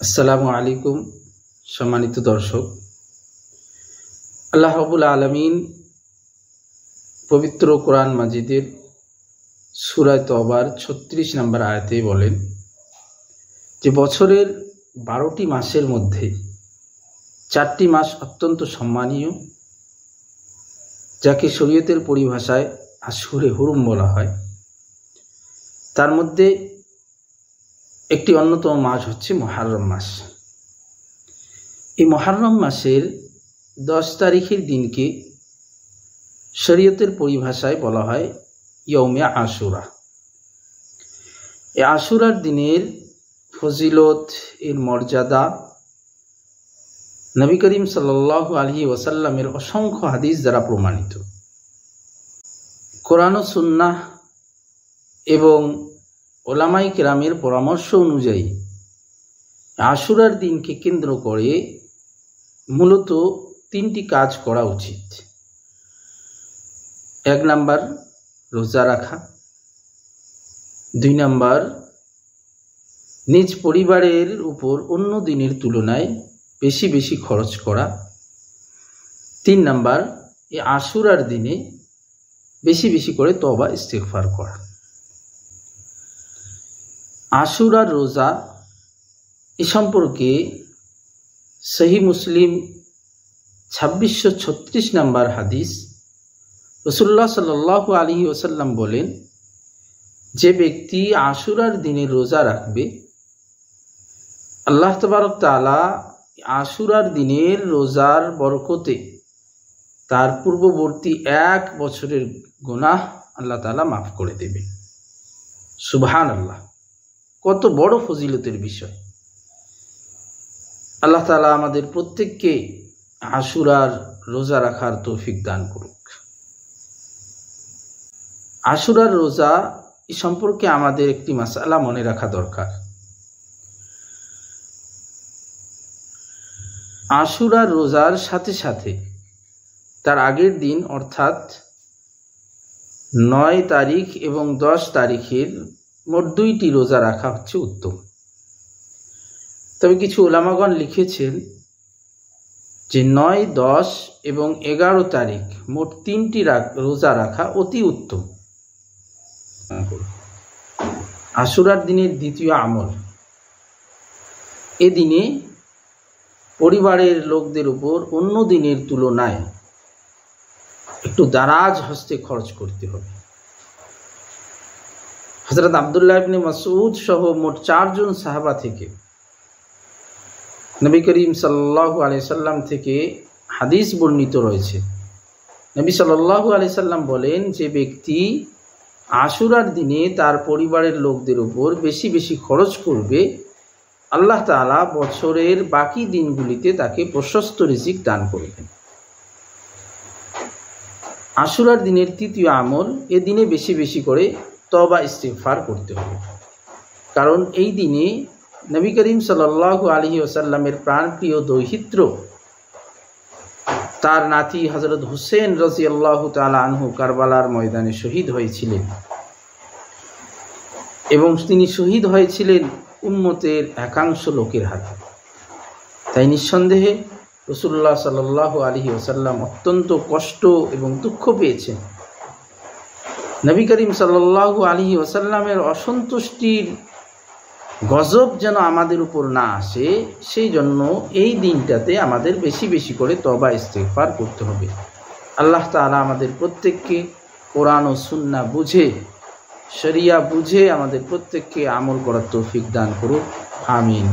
আসসালামু আলাইকুম সম্মানিত দর্শক। আল্লাহ রাব্বুল আলামিন পবিত্র কোরআন মাজিদের সূরা তওবার ৩৬ নম্বর আয়াতে বলেন যে বছরের ১২টি মাসের মধ্যে ৪টি মাস অত্যন্ত সম্মানীয়, যাকে শরীয়তের পরিভাষায় আশহুরে হুরুম বলা হয়। তার মধ্যে একটি অন্যতম মাস হচ্ছে মুহররম মাস। এই মুহররম মাসের 10 তারিখের দিনকে শরীয়তের পরিভাষায় বলা হয় ইয়ৌমে আশুরা। এই আশুরার দিনের ফজিলত, এর মর্যাদা নবী করিম সাল্লাল্লাহু আলাইহি ওয়াসাল্লামের অসংখ্য হাদিস দ্বারা প্রমাণিত। কোরআন ও সুন্নাহ এবং ওলামায়ে কেরামের পরামর্শ অনুযায়ী আশুরার দিনকে কেন্দ্র করে মূলত 3টি কাজ করা উচিত। 1 নাম্বার রোজা রাখা, 2 নাম্বার নিজ পরিবারের উপর অন্য দিনের তুলনায় বেশি বেশি খরচ করা, 3 নাম্বার এই আশুরার দিনে বেশি বেশি করে তওবা ইস্তিগফার করা। আশুরার রোজা এ সম্পর্কে সহিহ মুসলিম ২৬৩৬ নম্বর হাদিস, রাসূলুল্লাহ সাল্লাল্লাহু আলাইহি ওয়াসাল্লাম বলেন, যে ব্যক্তি আশুরার দিনে রোজা রাখবে, আল্লাহ তাবারক তাআলা আশুরার দিনের রোজার বরকতে তার পূর্ববর্তী 1 বছরের গুনাহ আল্লাহ তাআলা মাফ করে দেবে। সুবহানাল্লাহ, কত বড় ফজিলতের বিষয়! আল্লাহ তাআলা আমাদের প্রত্যেককে আশুরার রোজা রাখার তৌফিক দান করুক। আশুরার রোজা এ সম্পর্কে আমাদের একটি মাসআলা মনে রাখা দরকার। আশুরার রোজার সাথে সাথে তার আগের দিন অর্থাৎ 9 তারিখ এবং 10 তারিখের মোট 2টি রোজা রাখা হচ্ছে উত্তম। তবে কিছু উলামাগণ লিখেছেন যে 9, 10 এবং 11 তারিখ মোট 3টি রোজা রাখা অতি উত্তম। আশুরার দিনের দ্বিতীয় আমল, এদিনে পরিবারের লোকদের উপর অন্য দিনের তুলনায় একটু দারাজ হস্তে খরচ করতে হবে। হযরত আব্দুল্লাহ ইবনে মাসউদ সহ মোট 4 জন সাহাবা থেকে নবী করিম সাল্লাল্লাহু আলাইহি সাল্লাম থেকে হাদিস বর্ণিত রয়েছে। নবী সাল্লাল্লাহু আলাইহি সাল্লাম বলেন, যে ব্যক্তি আশুরার দিনে তার পরিবারের লোকদের উপর বেশি বেশি খরচ করবে, আল্লাহ তাআলা বছরের বাকি দিনগুলিতে তাকে প্রশস্ত রিজিক দান করবেন। আশুরার দিনের তৃতীয় আমল, এ দিনে বেশি বেশি করে তওবা ইস্তিগফার করতে হবে। কারণ এই দিনে নবী করিম সাল্লাল্লাহু আলাইহি ওয়াসাল্লামের প্রাণপ্রিয় দৌহিত্র তার নাতি হযরত হুসেন রাদিয়াল্লাহু তাআলা আনহু কারবালার ময়দানে শহীদ হয়েছিলেন এবং তিনি শহীদ হয়েছিলেন উম্মতের একাংশ লোকের হাতে। তাই নিঃসন্দেহে রাসূলুল্লাহ সাল্লাল্লাহু আলাইহি ওয়াসাল্লাম অত্যন্ত কষ্ট এবং দুঃখ পেয়েছেন। নবী করিম সাল্লাল্লাহু আলাইহি ওয়াসাল্লামের অসন্তুষ্টির গজব যেন আমাদের উপর না আসে, সেই জন্য এই দিনটাতে আমাদের বেশি বেশি করে তওবা ইস্তিগফার করতে হবে। আল্লাহ তাআলা আমাদের প্রত্যেককে কোরআন ও সুন্নাহ বুঝে, শরিয়া বুঝে আমাদের প্রত্যেককে আমল করার তৌফিক দান করুক। আমিন।